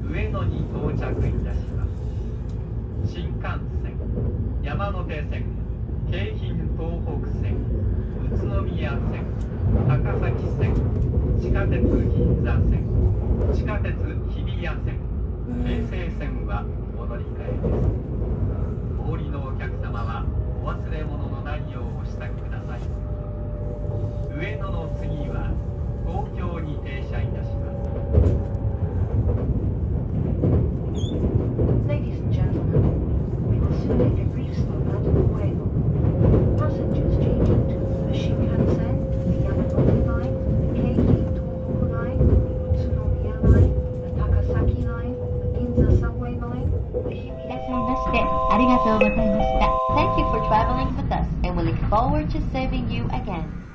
上野に到着いたします。新幹線、山手線、京浜東北線、宇都宮線、高崎線、地下鉄銀座線、地下鉄日比谷線、京成線はお乗り換えです。お降りのお客様はお忘れ物のないようお支度ください。上野の次は東京に停車いたします。Ladies and gentlemen, we will soon take a brief stop at Ueno. Passengers changing to the Shinkansen, the Yamato Line, the Keiji Tohoku Line, the Utsunomiya Line, the Takasaki Line, the Ginza Subway Line, the いらっしゃいましてありがとうございました。Thank you for traveling with us and we look forward to serving you again.